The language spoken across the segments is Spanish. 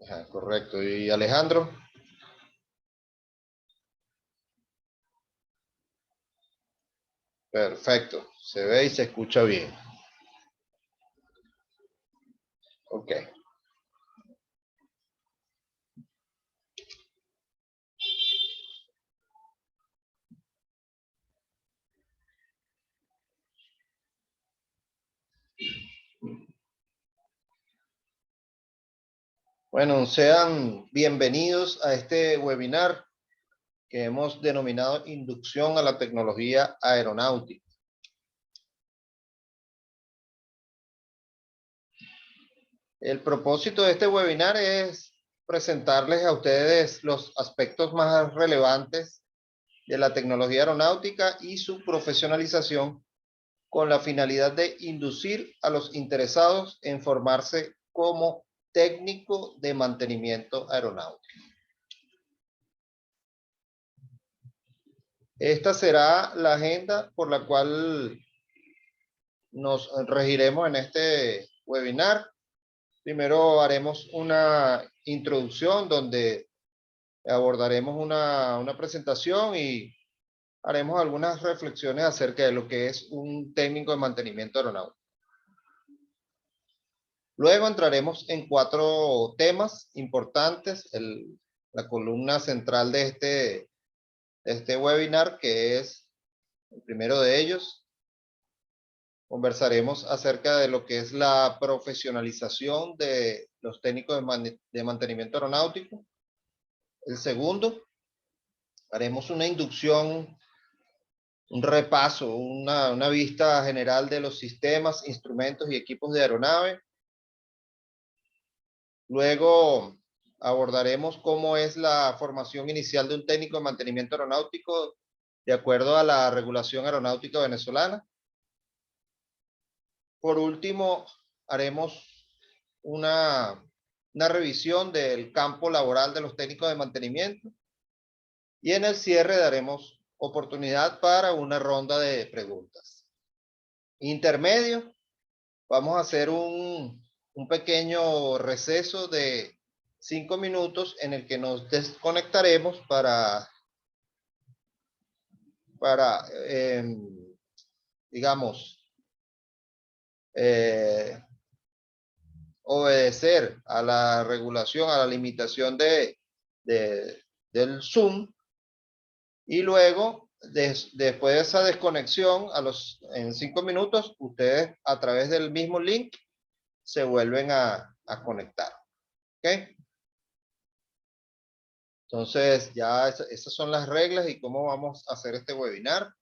Ajá, correcto. ¿Y Alejandro? Perfecto. Se ve y se escucha bien. Ok. Bueno, sean bienvenidos a este webinar que hemos denominado Inducción a la Tecnología Aeronáutica. El propósito de este webinar es presentarles a ustedes los aspectos más relevantes de la tecnología aeronáutica y su profesionalización con la finalidad de inducir a los interesados en formarse como técnico de mantenimiento aeronáutico. Esta será la agenda por la cual nos regiremos en este webinar. Primero haremos una introducción donde abordaremos una presentación y haremos algunas reflexiones acerca de lo que es un técnico de mantenimiento aeronáutico. Luego entraremos en 4 temas importantes, la columna central de este webinar, que es el primero de ellos. Conversaremos acerca de lo que es la profesionalización de los técnicos de mantenimiento aeronáutico. El segundo, haremos una inducción, un repaso, una vista general de los sistemas, instrumentos y equipos de aeronave. Luego abordaremos cómo es la formación inicial de un técnico de mantenimiento aeronáutico de acuerdo a la regulación aeronáutica venezolana. Por último, haremos una revisión del campo laboral de los técnicos de mantenimiento. Y en el cierre daremos oportunidad para una ronda de preguntas. Intermedio, vamos a hacer un pequeño receso de 5 minutos en el que nos desconectaremos para digamos, obedecer a la regulación, a la limitación del Zoom. Y luego, después de esa desconexión, en 5 minutos, ustedes a través del mismo link se vuelven a conectar. ¿Ok? Entonces, ya esas son las reglas y cómo vamos a hacer este webinar.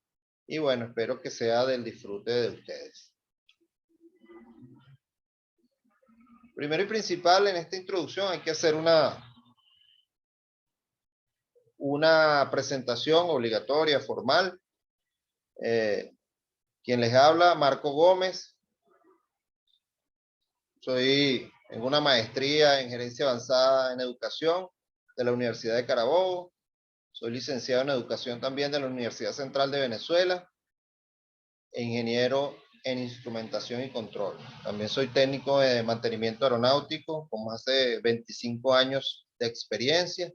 Y bueno, espero que sea del disfrute de ustedes. Primero y principal, en esta introducción hay que hacer una presentación obligatoria, formal. Quien les habla, Marco Gómez. Soy en una maestría en gerencia avanzada en educación de la Universidad de Carabobo. Soy licenciado en educación también de la Universidad Central de Venezuela. Ingeniero en instrumentación y control. También soy técnico de mantenimiento aeronáutico con más de 25 años de experiencia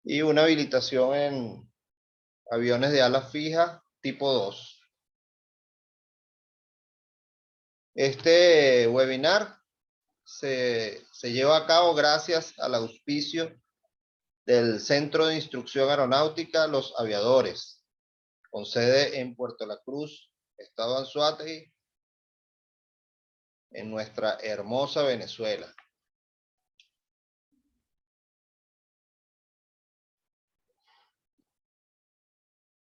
y una habilitación en aviones de ala fija tipo 2. Este webinar se lleva a cabo gracias al auspicio del Centro de Instrucción Aeronáutica Los Aviadores, con sede en Puerto La Cruz, Estado Anzoátegui, en nuestra hermosa Venezuela.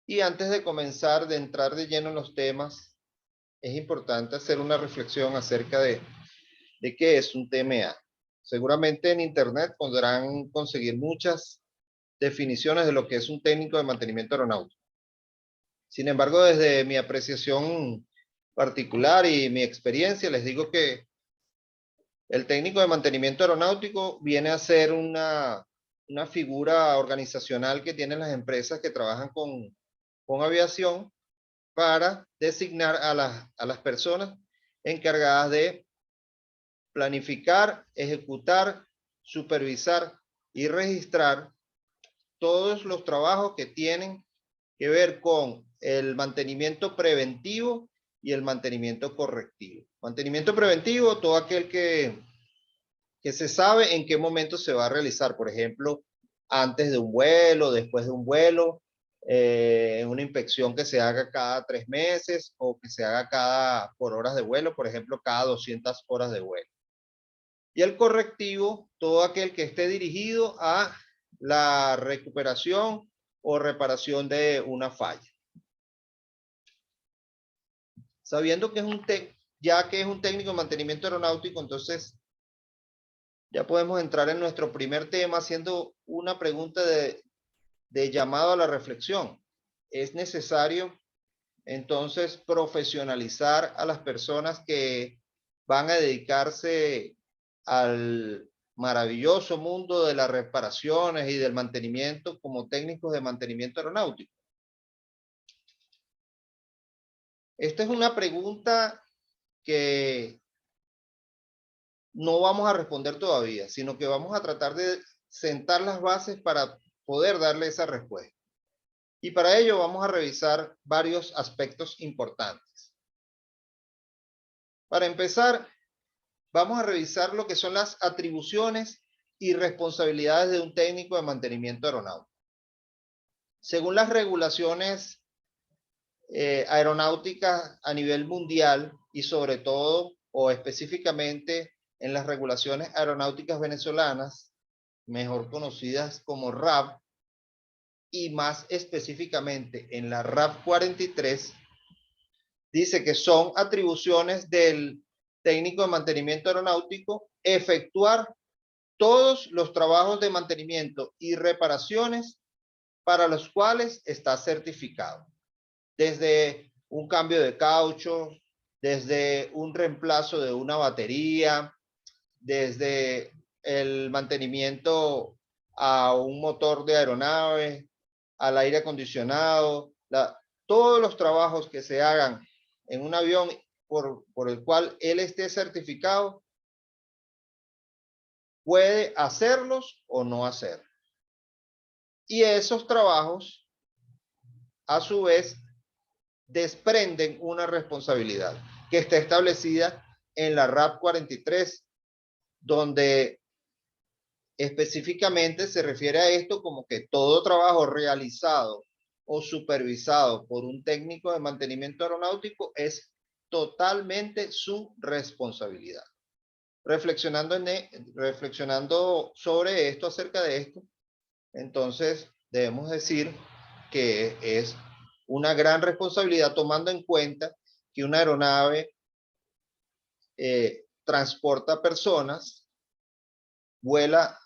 Y antes de comenzar, de entrar de lleno en los temas, es importante hacer una reflexión acerca de qué es un TMA. Seguramente en internet podrán conseguir muchas definiciones de lo que es un técnico de mantenimiento aeronáutico. Sin embargo, desde mi apreciación particular y mi experiencia, les digo que el técnico de mantenimiento aeronáutico viene a ser una figura organizacional que tienen las empresas que trabajan con aviación para designar a las personas encargadas de planificar, ejecutar supervisar y registrar todos los trabajos que tienen que ver con el mantenimiento preventivo y el mantenimiento correctivo. Mantenimiento preventivo, todo aquel que se sabe en qué momento se va a realizar, por ejemplo, antes de un vuelo, después de un vuelo, una inspección que se haga cada 3 meses o que se haga por horas de vuelo, por ejemplo, cada 200 horas de vuelo. Y el correctivo, todo aquel que esté dirigido a la recuperación o reparación de una falla. Sabiendo que ya que es un técnico de mantenimiento aeronáutico, entonces ya podemos entrar en nuestro primer tema haciendo una pregunta de llamado a la reflexión. ¿Es necesario entonces profesionalizar a las personas que van a dedicarse al maravilloso mundo de las reparaciones y del mantenimiento como técnicos de mantenimiento aeronáutico? Esta es una pregunta que no vamos a responder todavía, sino que vamos a tratar de sentar las bases para poder darle esa respuesta. Y para ello vamos a revisar varios aspectos importantes. Para empezar, vamos a revisar lo que son las atribuciones y responsabilidades de un técnico de mantenimiento aeronáutico. Según las regulaciones aeronáuticas a nivel mundial y sobre todo o específicamente en las regulaciones aeronáuticas venezolanas, mejor conocidas como RAB, y más específicamente en la RAB 43, dice que son atribuciones del técnico de mantenimiento aeronáutico efectuar todos los trabajos de mantenimiento y reparaciones para los cuales está certificado. Desde un cambio de caucho, desde un reemplazo de una batería, desde el mantenimiento a un motor de aeronave, al aire acondicionado, todos los trabajos que se hagan en un avión por el cual él esté certificado, puede hacerlos o no hacer. Y esos trabajos, a su vez, desprenden una responsabilidad que está establecida en la RAB 43, donde específicamente se refiere a esto como que todo trabajo realizado o supervisado por un técnico de mantenimiento aeronáutico es totalmente su responsabilidad. Reflexionando sobre esto, acerca de esto, entonces debemos decir que es una gran responsabilidad, tomando en cuenta que una aeronave transporta personas, vuela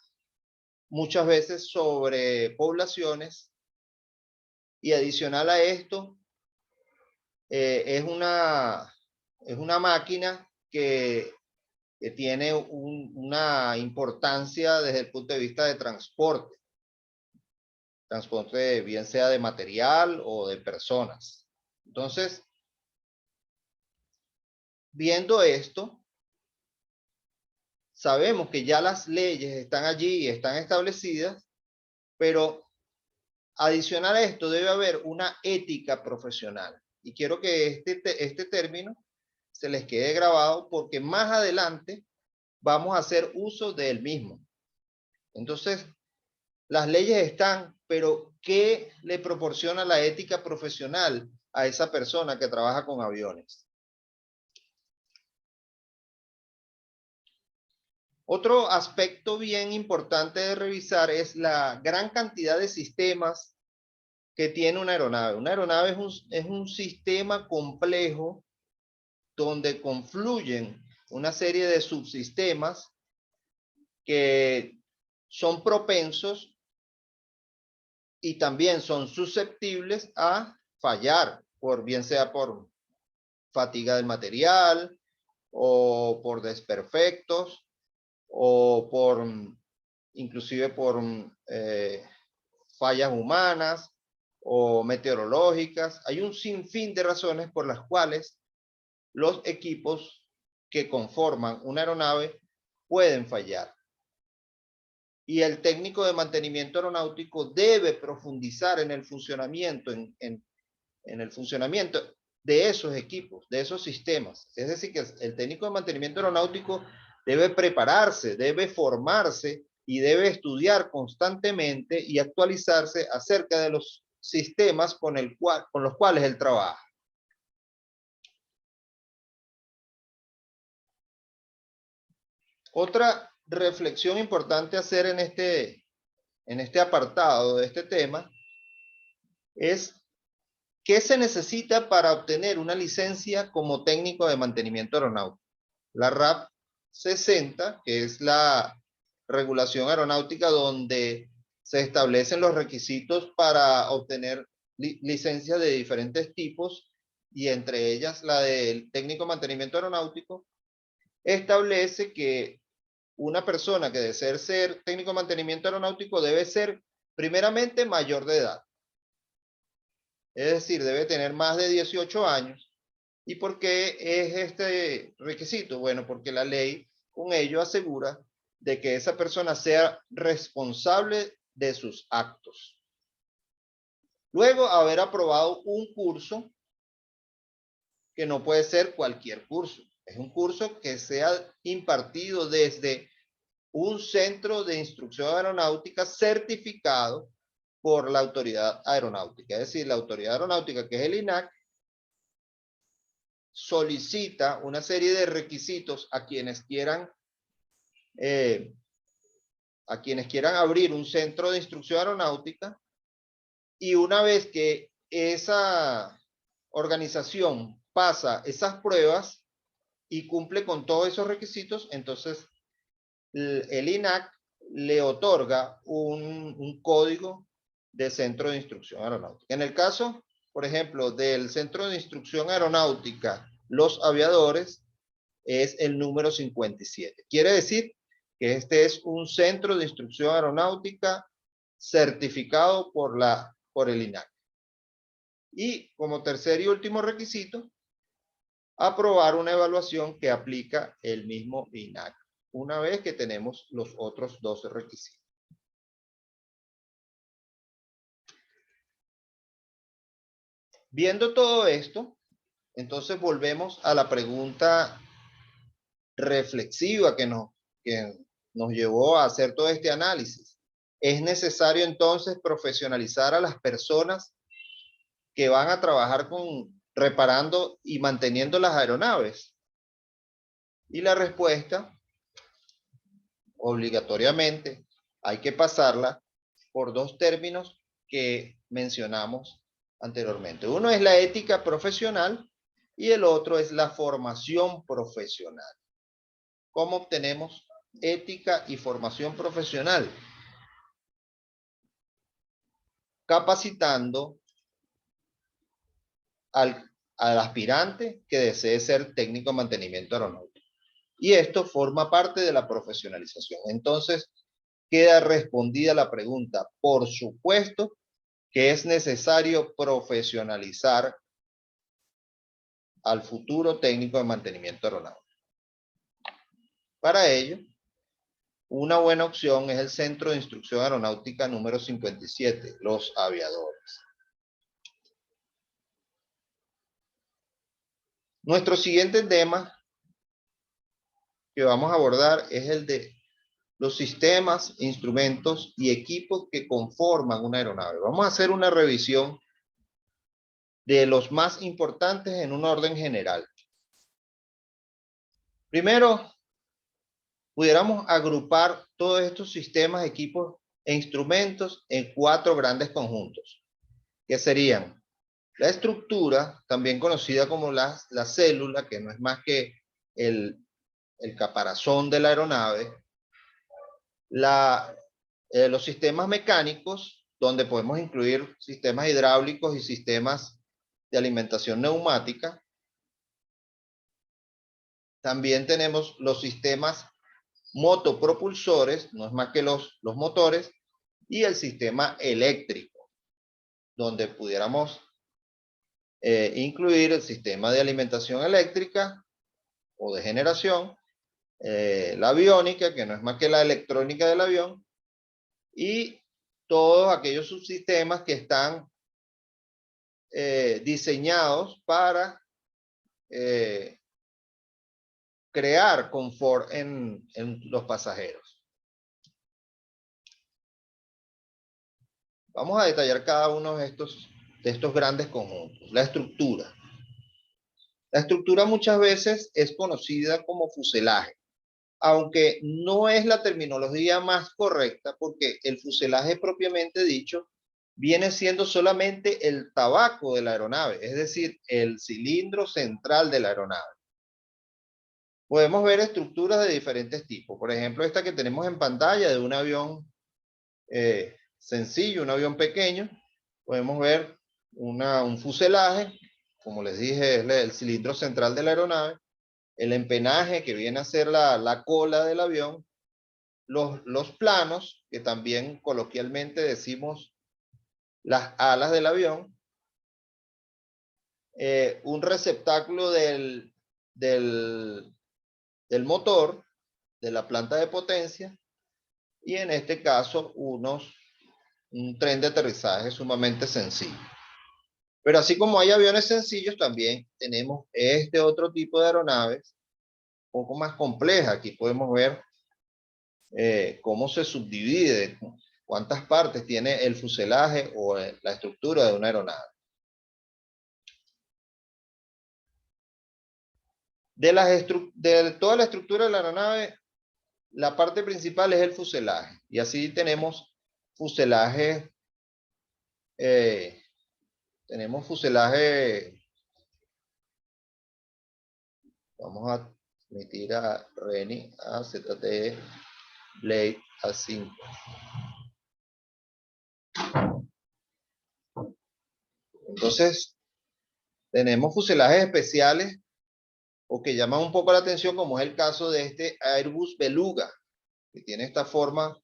muchas veces sobre poblaciones, y adicional a esto, es una máquina que tiene una importancia desde el punto de vista de transporte bien sea de material o de personas. Entonces, viendo esto, sabemos que ya las leyes están allí y están establecidas, pero adicional a esto debe haber una ética profesional. Y quiero que este término se les quede grabado, porque más adelante vamos a hacer uso del mismo. Entonces, las leyes están, pero ¿qué le proporciona la ética profesional a esa persona que trabaja con aviones? Otro aspecto bien importante de revisar es la gran cantidad de sistemas que tiene una aeronave. Una aeronave es un sistema complejo donde confluyen una serie de subsistemas que son propensos y también son susceptibles a fallar, bien sea por fatiga del material o por desperfectos o inclusive por fallas humanas o meteorológicas. Hay un sinfín de razones por las cuales los equipos que conforman una aeronave pueden fallar. y el técnico de mantenimiento aeronáutico debe profundizar en el funcionamiento, en el funcionamiento de esos equipos, de esos sistemas. Es decir, que el técnico de mantenimiento aeronáutico debe prepararse, debe formarse y debe estudiar constantemente y actualizarse acerca de los sistemas con los cuales él trabaja. Otra reflexión importante a hacer en este apartado de este tema es ¿qué se necesita para obtener una licencia como técnico de mantenimiento aeronáutico? La RAP 60, que es la regulación aeronáutica donde se establecen los requisitos para obtener licencias de diferentes tipos y entre ellas la del técnico de mantenimiento aeronáutico, establece que una persona que desee ser técnico de mantenimiento aeronáutico debe ser primeramente mayor de edad. Es decir, debe tener más de 18 años. ¿Y por qué es este requisito? Bueno, porque la ley con ello asegura de que esa persona sea responsable de sus actos. Luego, haber aprobado un curso que no puede ser cualquier curso. Es un curso que sea impartido desde un centro de instrucción aeronáutica certificado por la autoridad aeronáutica. Es decir, la autoridad aeronáutica, que es el INAC, solicita una serie de requisitos a quienes quieran abrir un centro de instrucción aeronáutica, y una vez que esa organización pasa esas pruebas y cumple con todos esos requisitos, entonces el INAC le otorga un código de centro de instrucción aeronáutica. En el caso, por ejemplo, del centro de instrucción aeronáutica Los Aviadores, es el número 57. Quiere decir que este es un centro de instrucción aeronáutica certificado por el INAC. Y como tercer y último requisito, aprobar una evaluación que aplica el mismo INAC, una vez que tenemos los otros 12 requisitos. Viendo todo esto, entonces volvemos a la pregunta reflexiva que nos llevó a hacer todo este análisis. ¿Es necesario entonces profesionalizar a las personas que van a trabajar reparando y manteniendo las aeronaves? Y la respuesta, obligatoriamente, hay que pasarla por dos términos que mencionamos anteriormente. Uno es la ética profesional y el otro es la formación profesional. ¿Cómo obtenemos ética y formación profesional? Capacitando al aspirante que desee ser técnico de mantenimiento aeronáutico. Y esto forma parte de la profesionalización. Entonces, queda respondida la pregunta. Por supuesto que es necesario profesionalizar al futuro técnico de mantenimiento aeronáutico. Para ello, una buena opción es el Centro de Instrucción Aeronáutica número 57, Los Aviadores. Nuestro siguiente tema que vamos a abordar es el de los sistemas, instrumentos y equipos que conforman una aeronave. Vamos a hacer una revisión de los más importantes en un orden general. Primero, pudiéramos agrupar todos estos sistemas, equipos e instrumentos en 4 grandes conjuntos, que serían la estructura, también conocida como la célula, que no es más que el caparazón de la aeronave, los sistemas mecánicos, donde podemos incluir sistemas hidráulicos y sistemas de alimentación neumática. También tenemos los sistemas motopropulsores, no es más que los motores, y el sistema eléctrico, donde pudiéramos incluir el sistema de alimentación eléctrica o de generación, la aviónica, que no es más que la electrónica del avión, y todos aquellos subsistemas que están diseñados para crear confort en los pasajeros. Vamos a detallar cada uno de estos grandes conjuntos. La estructura. La estructura muchas veces es conocida como fuselaje, aunque no es la terminología más correcta, porque el fuselaje propiamente dicho viene siendo solamente el tabaco de la aeronave, es decir, el cilindro central de la aeronave. Podemos ver estructuras de diferentes tipos. Por ejemplo, esta que tenemos en pantalla de un avión sencillo, un avión pequeño. Podemos ver un fuselaje, como les dije, es el cilindro central de la aeronave, el empenaje que viene a ser la cola del avión, los planos, que también coloquialmente decimos las alas del avión, un receptáculo del motor, de la planta de potencia, y en este caso un tren de aterrizaje sumamente sencillo. Pero así como hay aviones sencillos, también tenemos este otro tipo de aeronaves, un poco más compleja. Aquí podemos ver cómo se subdivide, cuántas partes tiene el fuselaje o la estructura de una aeronave. De toda la estructura de la aeronave, la parte principal es el fuselaje. Y así tenemos fuselaje, vamos a emitir a Reni a ZTE Blade A5. Entonces, tenemos fuselajes especiales o que llaman un poco la atención, como es el caso de este Airbus Beluga, que tiene esta forma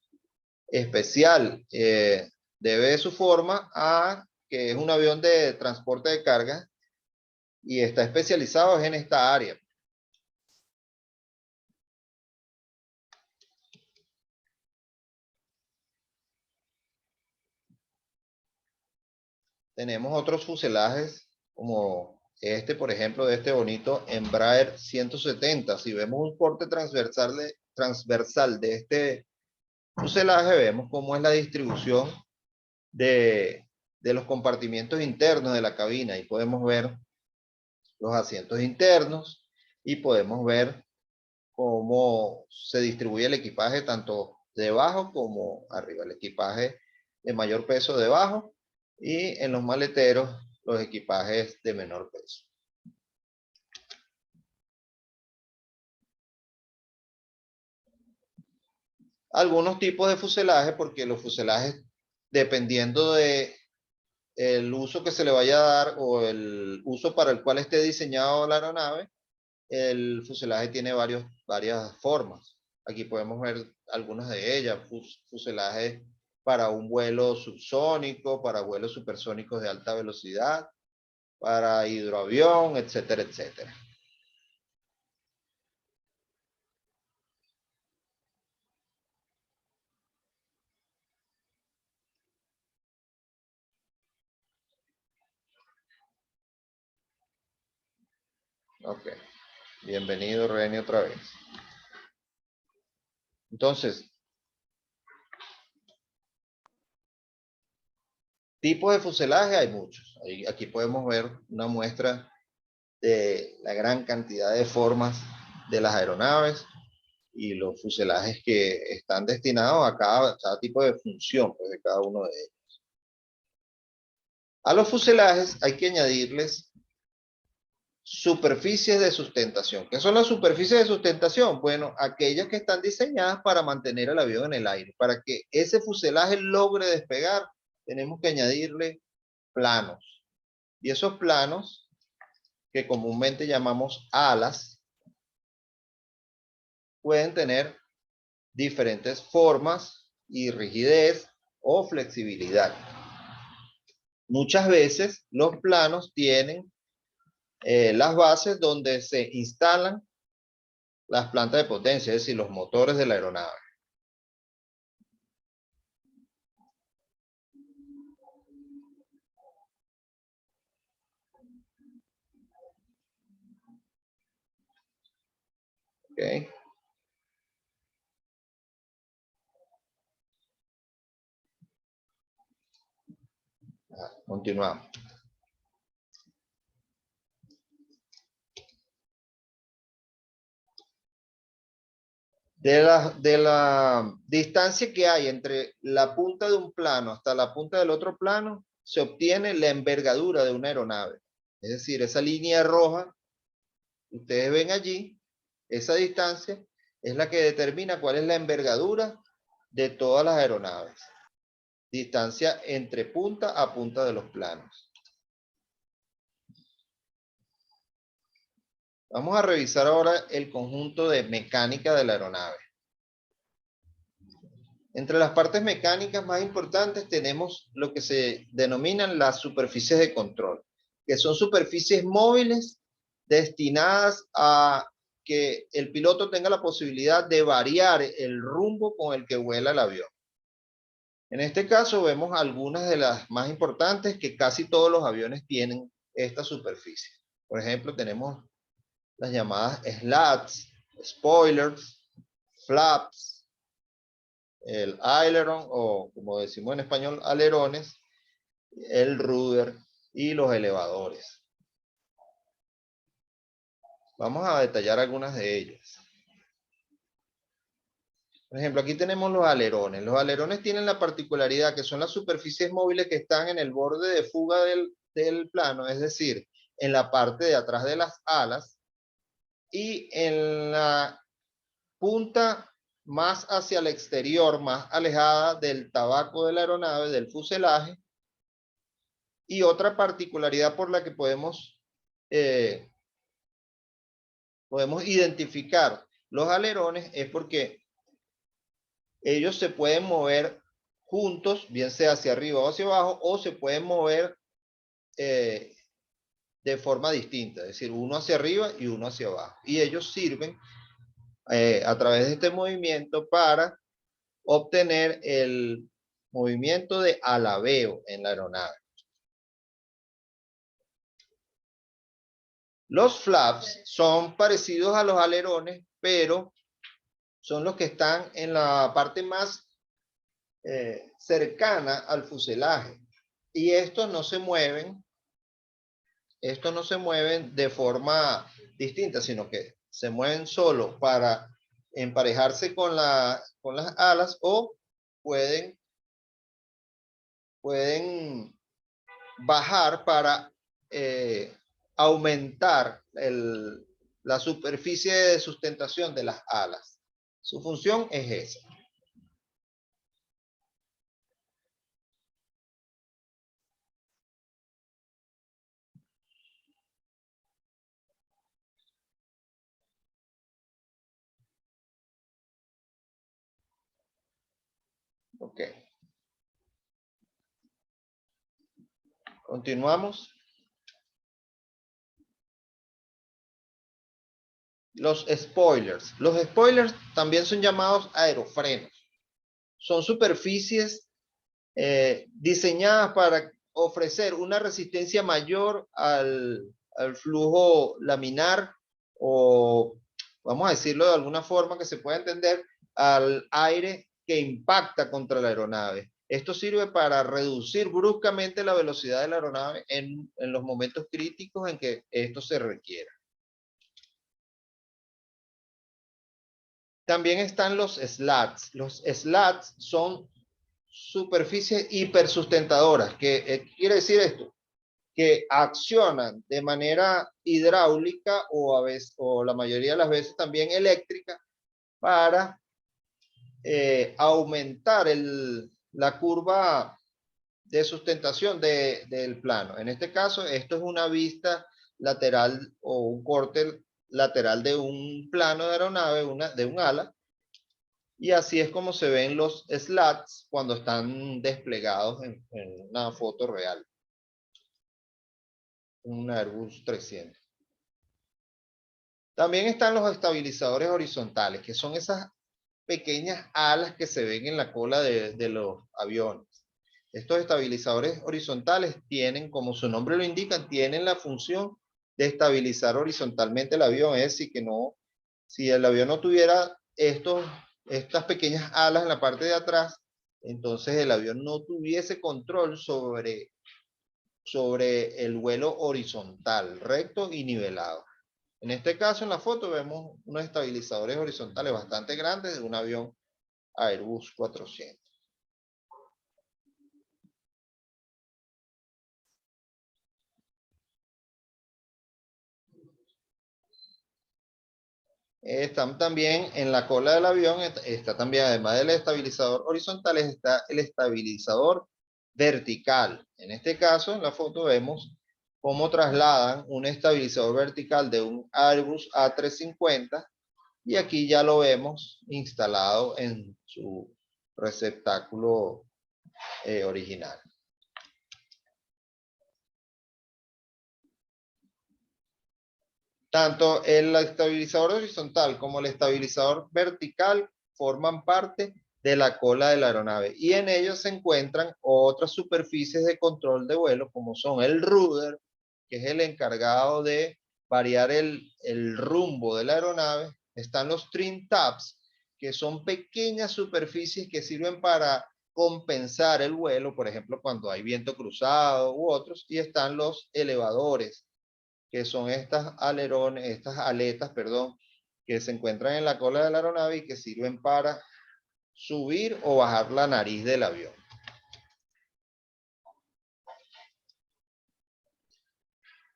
especial. Debe su forma a que es un avión de transporte de carga y está especializado en esta área. Tenemos otros fuselajes como este, por ejemplo, de este bonito Embraer 170. Si vemos un corte transversal de este fuselaje, vemos cómo es la distribución de los compartimientos internos de la cabina, y podemos ver los asientos internos y podemos ver cómo se distribuye el equipaje tanto debajo como arriba. El equipaje de mayor peso debajo y en los maleteros los equipajes de menor peso. Algunos tipos de fuselaje, porque los fuselajes, dependiendo de el uso que se le vaya a dar o el uso para el cual esté diseñado la aeronave, el fuselaje tiene varias formas. Aquí podemos ver algunas de ellas. Fuselaje para un vuelo subsónico, para vuelos supersónicos de alta velocidad, para hidroavión, etcétera, etcétera. Ok. Bienvenido, Reni, otra vez. Entonces, tipos de fuselaje hay muchos. Aquí podemos ver una muestra de la gran cantidad de formas de las aeronaves y los fuselajes que están destinados a cada tipo de función, pues, de cada uno de ellos. A los fuselajes hay que añadirles superficies de sustentación. ¿Qué son las superficies de sustentación? Bueno, aquellas que están diseñadas para mantener el avión en el aire. Para que ese fuselaje logre despegar, tenemos que añadirle planos. Y esos planos, que comúnmente llamamos alas, pueden tener diferentes formas y rigidez o flexibilidad. Muchas veces los planos tienen las bases donde se instalan las plantas de potencia, es decir, los motores de la aeronave. ¿Ok? Continuamos. De la distancia que hay entre la punta de un plano hasta la punta del otro plano, se obtiene la envergadura de una aeronave. Es decir, esa línea roja que ustedes ven allí, esa distancia, es la que determina cuál es la envergadura de todas las aeronaves. Distancia entre punta a punta de los planos. Vamos a revisar ahora el conjunto de mecánica de la aeronave. Entre las partes mecánicas más importantes tenemos lo que se denominan las superficies de control, que son superficies móviles destinadas a que el piloto tenga la posibilidad de variar el rumbo con el que vuela el avión. En este caso vemos algunas de las más importantes que casi todos los aviones tienen esta superficie. Por ejemplo, tenemos las llamadas slats, spoilers, flaps, el aileron o como decimos en español, alerones, el rudder y los elevadores. Vamos a detallar algunas de ellas. Por ejemplo, aquí tenemos los alerones. Los alerones tienen la particularidad que son las superficies móviles que están en el borde de fuga del plano, es decir, en la parte de atrás de las alas y en la punta más hacia el exterior, más alejada del tabaco de la aeronave, del fuselaje. Y otra particularidad por la que podemos identificar los alerones es porque ellos se pueden mover juntos, bien sea hacia arriba o hacia abajo, o se pueden mover de forma distinta, es decir, uno hacia arriba y uno hacia abajo. Y ellos sirven a través de este movimiento para obtener el movimiento de alabeo en la aeronave. Los flaps son parecidos a los alerones, pero son los que están en la parte más cercana al fuselaje. Y estos no se mueven de forma distinta, sino que se mueven solo para emparejarse con las alas o pueden bajar para aumentar la superficie de sustentación de las alas. Su función es esa. Ok. Continuamos. Los spoilers. Los spoilers también son llamados aerofrenos. Son superficies diseñadas para ofrecer una resistencia mayor al flujo laminar o, vamos a decirlo de alguna forma que se pueda entender, al aire que impacta contra la aeronave. Esto sirve para reducir bruscamente la velocidad de la aeronave en los momentos críticos en que esto se requiera. También están los slats. Los slats son superficies hipersustentadoras. ¿Qué quiere decir esto? Que accionan de manera hidráulica o a veces, o la mayoría de las veces también eléctrica para aumentar la curva de sustentación del plano. En este caso, esto es una vista lateral o un corte lateral de un plano de aeronave, de un ala, y así es como se ven los slats cuando están desplegados en una foto real. Un Airbus 300. También están los estabilizadores horizontales, que son esas pequeñas alas que se ven en la cola de los aviones. Estos estabilizadores horizontales tienen, como su nombre lo indica, tienen la función de estabilizar horizontalmente el avión, es decir, que no Si el avión no tuviera estas pequeñas alas en la parte de atrás, entonces el avión no tuviese control sobre el vuelo horizontal, recto y nivelado. En este caso, en la foto, vemos unos estabilizadores horizontales bastante grandes de un avión Airbus 400. Están también en la cola del avión, está también, además del estabilizador horizontal, está el estabilizador vertical. En este caso, en la foto vemos cómo trasladan un estabilizador vertical de un Airbus A350 y aquí ya lo vemos instalado en su receptáculo original. Tanto el estabilizador horizontal como el estabilizador vertical forman parte de la cola de la aeronave y en ellos se encuentran otras superficies de control de vuelo como son el rudder, que es el encargado de variar el rumbo de la aeronave. Están los trim tabs, que son pequeñas superficies que sirven para compensar el vuelo, por ejemplo, cuando hay viento cruzado u otros, y están los elevadores, que son estas alerones, estas aletas, perdón, que se encuentran en la cola de la aeronave y que sirven para subir o bajar la nariz del avión.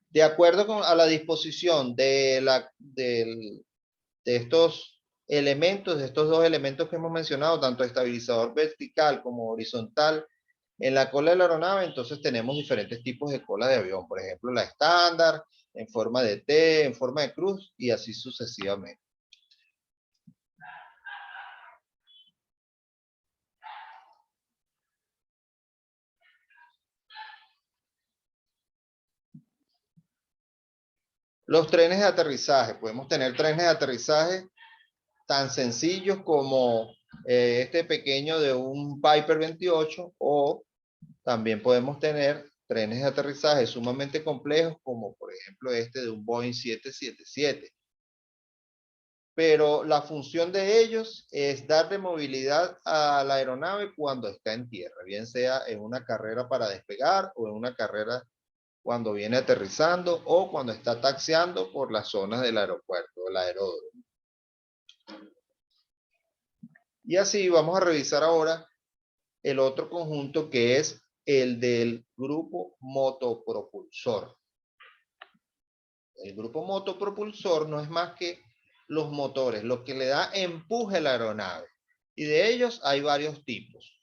De acuerdo a la disposición de estos elementos, de estos dos elementos que hemos mencionado, tanto estabilizador vertical como horizontal, en la cola de la aeronave, entonces tenemos diferentes tipos de cola de avión. Por ejemplo, la estándar, en forma de T, en forma de cruz y así sucesivamente. Los trenes de aterrizaje. Podemos tener trenes de aterrizaje tan sencillos como este pequeño de un Piper 28, o también podemos tener trenes de aterrizaje sumamente complejos como por ejemplo este de un Boeing 777. Pero la función de ellos es darle movilidad a la aeronave cuando está en tierra, bien sea en una carrera para despegar o en una carrera cuando viene aterrizando o cuando está taxiando por las zonas del aeropuerto, el aeródromo. Y así vamos a revisar ahora el otro conjunto, que es el del grupo motopropulsor. El grupo motopropulsor no es más que los motores, lo que le da empuje a la aeronave. Y de ellos hay varios tipos.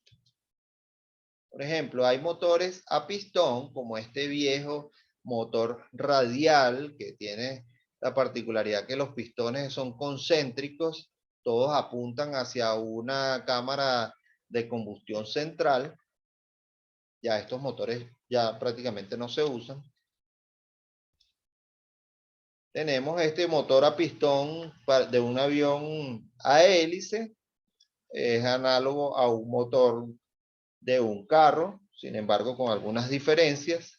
Por ejemplo, hay motores a pistón, como este viejo motor radial, que tiene la particularidad que los pistones son concéntricos, todos apuntan hacia una cámara de combustión central. Ya estos motores ya prácticamente no se usan. Tenemos este motor a pistón de un avión a hélice, es análogo a un motor de un carro, sin embargo con algunas diferencias.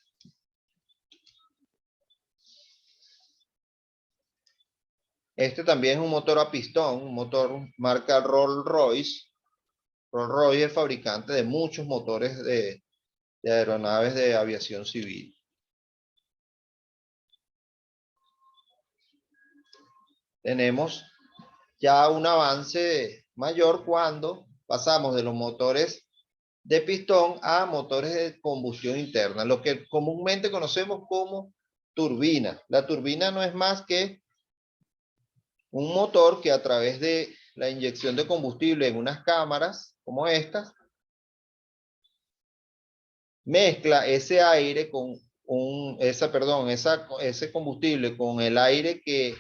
Este también es un motor a pistón, un motor marca Rolls-Royce. Rolls-Royce es fabricante de muchos motores de aeronaves de aviación civil. Tenemos ya un avance mayor cuando pasamos de los motores de pistón a motores de combustión interna, lo que comúnmente conocemos como turbina. La turbina no es más que un motor que a través de la inyección de combustible en unas cámaras como estas, mezcla ese aire con ese combustible con el aire que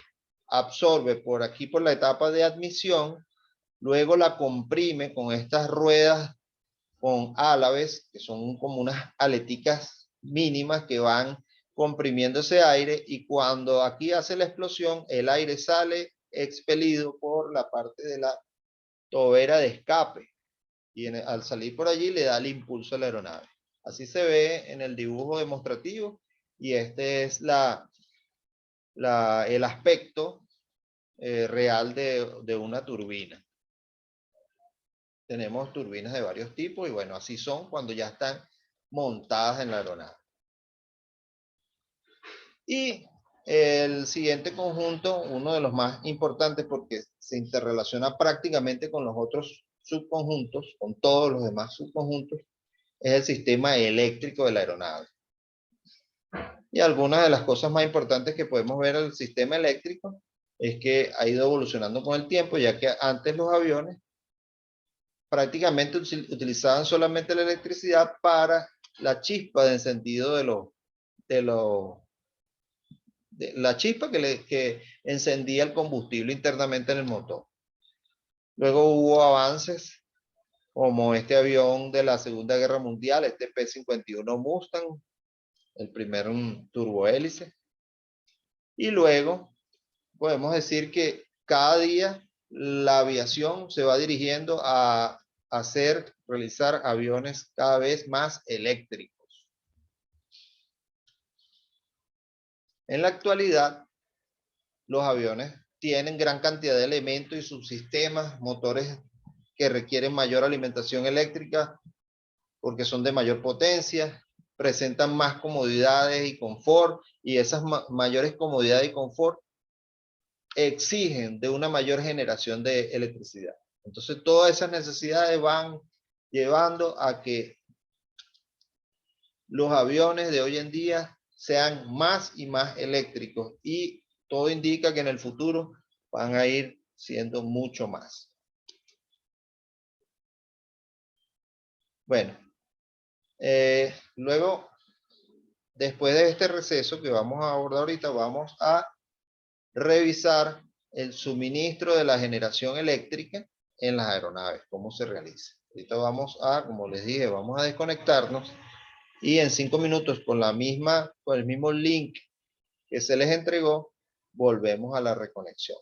absorbe por aquí por la etapa de admisión, luego la comprime con estas ruedas con álabes, que son como unas aleticas mínimas que van comprimiendo ese aire, y cuando aquí hace la explosión, el aire sale expelido por la parte de la tobera de escape y al salir por allí le da el impulso a la aeronave. Así se ve en el dibujo demostrativo y este es el aspecto real de una turbina. Tenemos turbinas de varios tipos y bueno, así son cuando ya están montadas en la aeronave. Y el siguiente conjunto, uno de los más importantes porque se interrelaciona prácticamente con los otros subconjuntos, con todos los demás subconjuntos, es el sistema eléctrico de la aeronave. Y algunas de las cosas más importantes que podemos ver del sistema eléctrico es que ha ido evolucionando con el tiempo, ya que antes los aviones prácticamente utilizaban solamente la electricidad para la chispa de encendido de la chispa que encendía el combustible internamente en el motor. Luego hubo avances como este avión de la Segunda Guerra Mundial, este P-51 Mustang, el primer turbohélice. Y luego podemos decir que cada día la aviación se va dirigiendo a realizar aviones cada vez más eléctricos. En la actualidad, los aviones tienen gran cantidad de elementos y subsistemas, motores que requieren mayor alimentación eléctrica porque son de mayor potencia, presentan más comodidades y confort, y esas mayores comodidades y confort exigen de una mayor generación de electricidad. Entonces, todas esas necesidades van llevando a que los aviones de hoy en día sean más y más eléctricos, y todo indica que en el futuro van a ir siendo mucho más. Bueno, luego, después de este receso que vamos a abordar ahorita, vamos a revisar el suministro de la generación eléctrica en las aeronaves, cómo se realiza. Ahorita vamos a, como les dije, vamos a desconectarnos y en 5 minutos con el mismo link que se les entregó, volvemos a la reconexión.